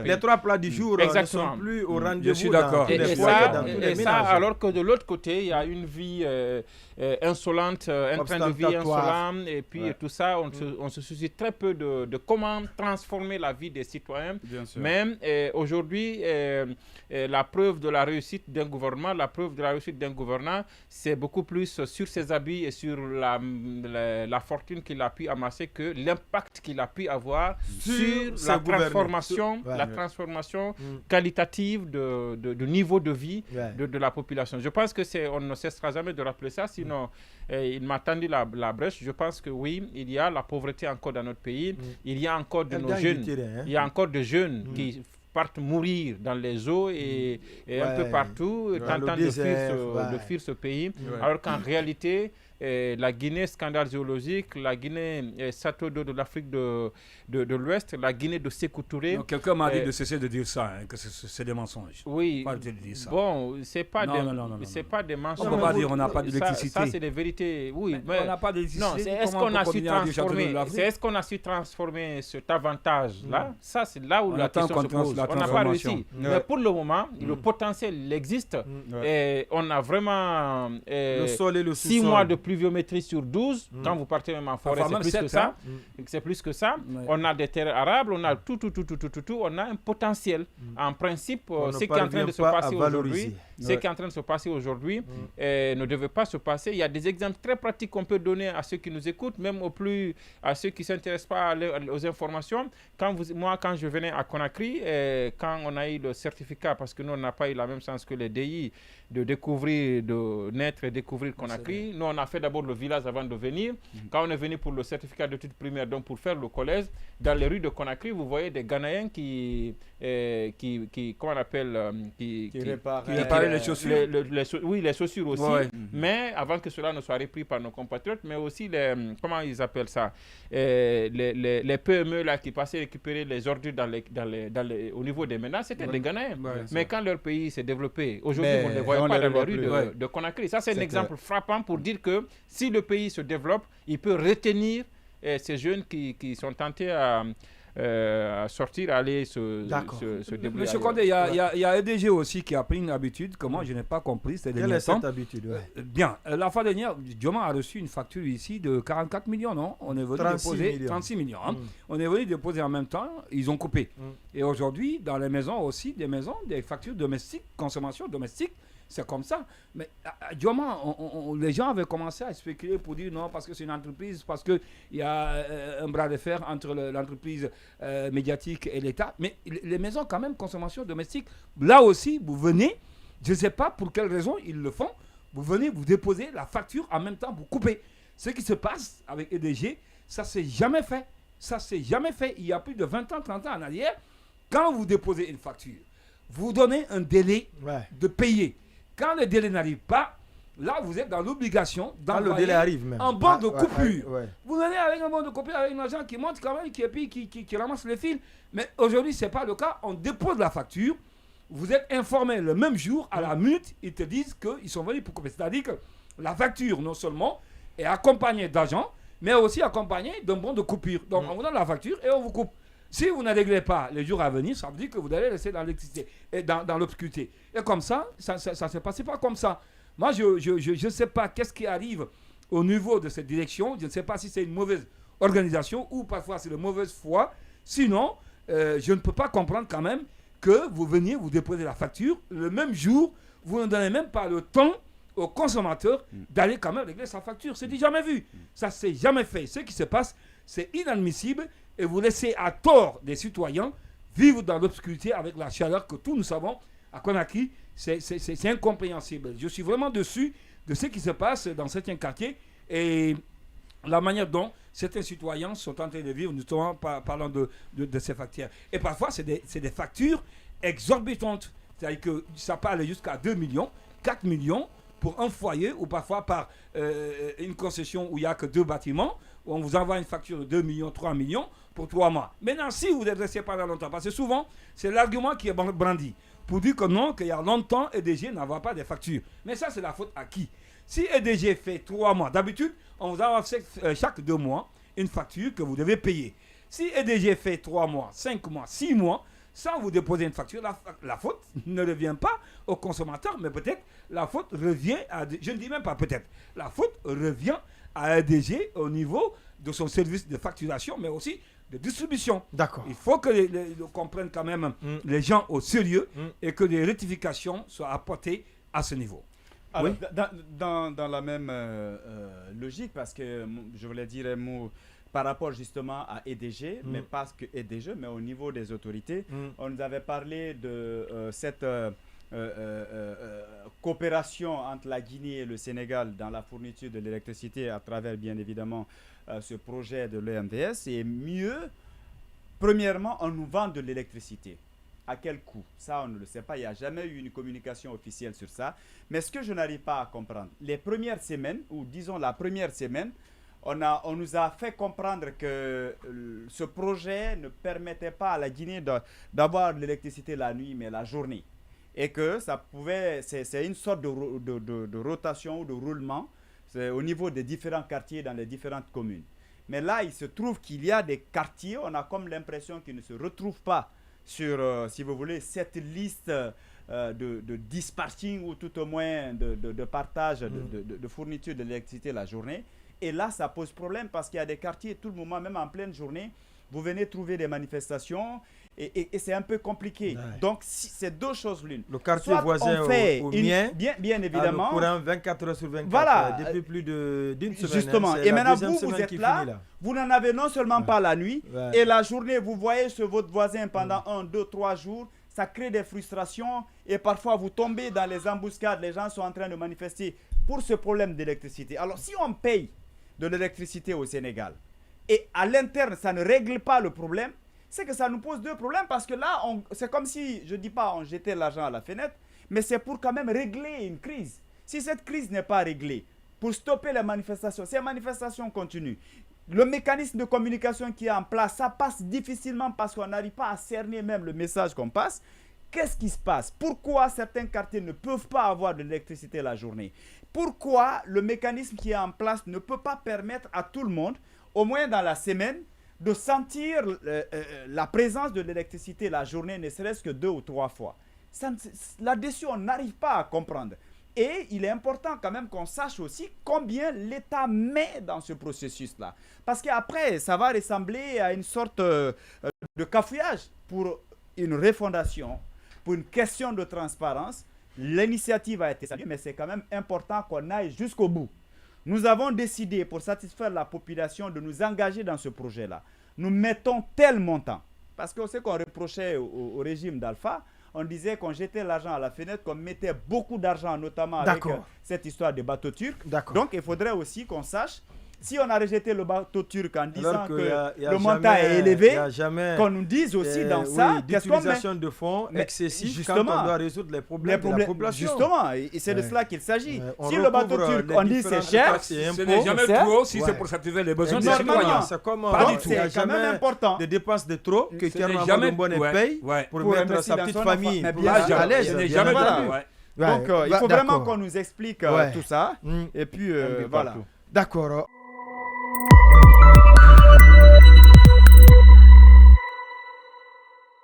Les 3 plats du jour ne sont plus au rendez-vous. Je suis d'accord. Et ça, alors que de l'autre côté, il y a une vie insolente, un train de vie insolent, et puis tout ça, on se soucie très peu de comment transformer la vie des citoyens. Même aujourd'hui, la preuve de la réussite d'un gouvernement, la preuve de la réussite d'un gouvernant, c'est beaucoup plus sur ses habits et sur la fortune qu'il a pu amasser que l'impact qu'il a pu avoir sur la transformation qualitative de niveau de vie de la population. Je pense que on ne cessera jamais de rappeler ça, sinon il m'a tendu la brèche. Je pense que oui, il y a la pauvreté encore dans notre pays, il y a encore de nos jeunes, il y a encore de jeunes qui partent mourir dans les eaux et un peu partout, tentant de fuir ce pays, alors qu'en réalité, la Guinée, scandale géologique, la Guinée, château d'eau de l'Afrique de l'Ouest, la Guinée de Sékou Touré. Quelqu'un m'a dit de cesser de dire ça, que c'est des mensonges. Oui, bon, c'est pas des mensonges. On ne peut pas dire on n'a pas d'électricité. Ça, c'est des vérités. Oui, mais on n'a pas d'électricité. Non, c'est est-ce qu'on a su transformer cet avantage-là? Ça, c'est là où la question se pose. On n'a pas réussi. Mais pour le moment, le potentiel existe. Et on a vraiment le sol et le 6 mois de pluviométrie sur 12, quand vous partez même en forêt, c'est plus que ça. C'est plus que ça. On a des terres arables, on a tout. On a un potentiel. En principe, ce qui est en train de se passer aujourd'hui, ne devait pas se passer. Il y a des exemples très pratiques qu'on peut donner à ceux qui nous écoutent, même à ceux qui ne s'intéressent pas aux informations. Quand je venais à Conakry, quand on a eu le certificat, parce que nous, on n'a pas eu la même chance que les DI, de naître et découvrir Conakry. Nous, on a fait d'abord le village avant de venir. Quand on est venu pour le certificat d'études primaires, donc pour faire le collège, dans les rues de Conakry, vous voyez des Ghanéens qui comment on appelle, qui réparaient les chaussures. Oui, les chaussures aussi. Mais avant que cela ne soit repris par nos compatriotes, mais aussi comment ils appellent ça, les PME là qui passaient récupérer les ordures au niveau des ménages, c'était des Ghanéens. Mais quand leur pays s'est développé, aujourd'hui, on ne les voit pas dans les rues de Conakry. Ça, c'est un exemple frappant pour dire que si le pays se développe, il peut retenir ces jeunes qui sont tentés à sortir, à aller se débrouiller. Monsieur Condé, il y a EDG aussi qui a pris une habitude que moi je n'ai pas compris. Quelle est cette habitude? Bien, la fois dernière, Dioma a reçu une facture ici de 44 millions, non? On est venu déposer 36 millions. On est venu déposer en même temps, ils ont coupé. Et aujourd'hui, dans les maisons aussi, des factures domestiques, consommation domestique, c'est comme ça. Mais Dioma, les gens avaient commencé à spéculer pour dire non, parce que c'est une entreprise, parce qu'il y a un bras de fer entre l'entreprise médiatique et l'État. Mais les maisons, quand même, consommation domestique, là aussi, vous venez, je ne sais pas pour quelle raison ils le font, vous venez, vous déposez la facture, en même temps, vous coupez. Ce qui se passe avec EDG, ça ne s'est jamais fait. Ça s'est jamais fait. Il y a plus de 20 ans, 30 ans en arrière, quand vous déposez une facture, vous donnez un délai de payer. Quand le délai n'arrive pas, là, vous êtes dans l'obligation d'envoyer un bon de coupure. Vous venez avec un bon de coupure, avec un agent qui monte quand même, qui ramasse les fils. Mais aujourd'hui, ce n'est pas le cas. On dépose la facture. Vous êtes informé le même jour, à la minute, ils te disent qu'ils sont venus pour couper. C'est-à-dire que la facture, non seulement, est accompagnée d'agents, mais aussi accompagnée d'un bon de coupure. Donc, on vous donne la facture et on vous coupe. Si vous ne réglez pas les jours à venir, ça veut dire que vous allez rester dans l'électricité et dans l'obscurité. Et comme ça ne se passait pas comme ça. Moi, je ne sais pas qu'est-ce qui arrive au niveau de cette direction. Je ne sais pas si c'est une mauvaise organisation ou parfois c'est de mauvaise foi. Sinon, je ne peux pas comprendre quand même que vous veniez vous déposer la facture le même jour. Vous ne donnez même pas le temps au consommateur d'aller quand même régler sa facture. C'est jamais vu. Ça ne s'est jamais fait. Ce qui se passe, c'est inadmissible. Et vous laissez à tort des citoyens vivre dans l'obscurité avec la chaleur que tous nous savons à Conakry. C'est incompréhensible. Je suis vraiment dessus de ce qui se passe dans certains quartiers et la manière dont certains citoyens sont en train de vivre, notamment parlant de ces factures. Et parfois, c'est des factures exorbitantes. C'est-à-dire que ça peut aller jusqu'à 2 millions, 4 millions pour un foyer ou parfois par une concession où il n'y a que 2 bâtiments, où on vous envoie une facture de 2 millions, 3 millions pour 3 mois. Maintenant, si vous êtes resté pendant longtemps, parce que souvent, c'est l'argument qui est brandi pour dire que non, qu'il y a longtemps, EDG n'envoie pas des factures. Mais ça, c'est la faute à qui? Si EDG fait 3 mois, d'habitude, on vous envoie chaque 2 mois une facture que vous devez payer. Si EDG fait 3 mois, 5 mois, 6 mois, sans vous déposer une facture, la faute ne revient pas au consommateur, mais peut-être la faute revient à... Je ne dis même pas peut-être. La faute revient à un DG au niveau de son service de facturation, mais aussi de distribution. D'accord. Il faut que les comprennent quand même les gens au sérieux et que des rectifications soient apportées à ce niveau. Alors, oui. Dans la même logique, parce que je voulais dire un mot par rapport justement à EDG, mais pas que EDG, mais au niveau des autorités. On nous avait parlé de cette coopération entre la Guinée et le Sénégal dans la fourniture de l'électricité à travers, bien évidemment, ce projet de l'EMDS. Et mieux, premièrement, on nous vend de l'électricité. À quel coût? Ça, on ne le sait pas. Il n'y a jamais eu une communication officielle sur ça. Mais ce que je n'arrive pas à comprendre, les premières semaines, ou disons la première semaine, on nous a fait comprendre que ce projet ne permettait pas à la Guinée d'avoir de l'électricité la nuit, mais la journée. Et que ça pouvait, c'est une sorte de rotation ou de roulement au niveau des différents quartiers dans les différentes communes. Mais là, il se trouve qu'il y a des quartiers, on a comme l'impression qu'ils ne se retrouvent pas sur, si vous voulez, cette liste de dispatching ou tout au moins de partage de fourniture de l'électricité la journée. Et là, ça pose problème parce qu'il y a des quartiers, tout le moment, même en pleine journée, vous venez trouver des manifestations et c'est un peu compliqué. Ouais. Donc, c'est deux choses l'une. Le quartier voisin au mien, bien évidemment, le courant 24 heures sur 24, voilà, depuis plus d'une semaine. Justement, et maintenant vous êtes là, vous n'en avez non seulement pas la nuit, et la journée, vous voyez sur votre voisin pendant 1, 2, 3 jours, ça crée des frustrations et parfois vous tombez dans les embuscades, les gens sont en train de manifester pour ce problème d'électricité. Alors, si on paye de l'électricité au Sénégal et à l'interne, ça ne règle pas le problème, c'est que ça nous pose deux problèmes parce que là, c'est comme si, je ne dis pas on jetait l'argent à la fenêtre, mais c'est pour quand même régler une crise. Si cette crise n'est pas réglée, pour stopper les manifestations, ces manifestations continuent, le mécanisme de communication qui est en place, ça passe difficilement parce qu'on n'arrive pas à cerner même le message qu'on passe. Qu'est-ce qui se passe? Pourquoi certains quartiers ne peuvent pas avoir de l'électricité la journée? Pourquoi le mécanisme qui est en place ne peut pas permettre à tout le monde, au moins dans la semaine, de sentir la présence de l'électricité la journée, ne serait-ce que 2 ou 3 fois? Là-dessus, on n'arrive pas à comprendre. Et il est important quand même qu'on sache aussi combien l'État met dans ce processus-là. Parce qu'après, ça va ressembler à une sorte de cafouillage pour une refondation, pour une question de transparence. L'initiative a été saluée, mais c'est quand même important qu'on aille jusqu'au bout. Nous avons décidé, pour satisfaire la population, de nous engager dans ce projet-là. Nous mettons tel montant. Parce que c'est qu'on reprochait au régime d'Alpha, on disait qu'on jetait l'argent à la fenêtre, qu'on mettait beaucoup d'argent, notamment avec cette histoire des bateaux turcs. Donc, il faudrait aussi qu'on sache, si on a rejeté le bateau turc en disant que le montant est élevé, qu'on nous dise aussi dans ça l'utilisation de fonds excessifs quand on doit résoudre les problèmes de la population. Justement, et c'est de cela qu'il s'agit. Si le bateau turc, on dit c'est cher, ce n'est jamais trop si c'est pour satisfaire les besoins des citoyens. C'est comme il y a quand même important. Des dépenses de trop que Thierry Bonnet paye pour mettre sa petite famille à l'aise. Ce n'est jamais trop. Donc, il faut vraiment qu'on nous explique tout ça. Et puis, voilà. D'accord.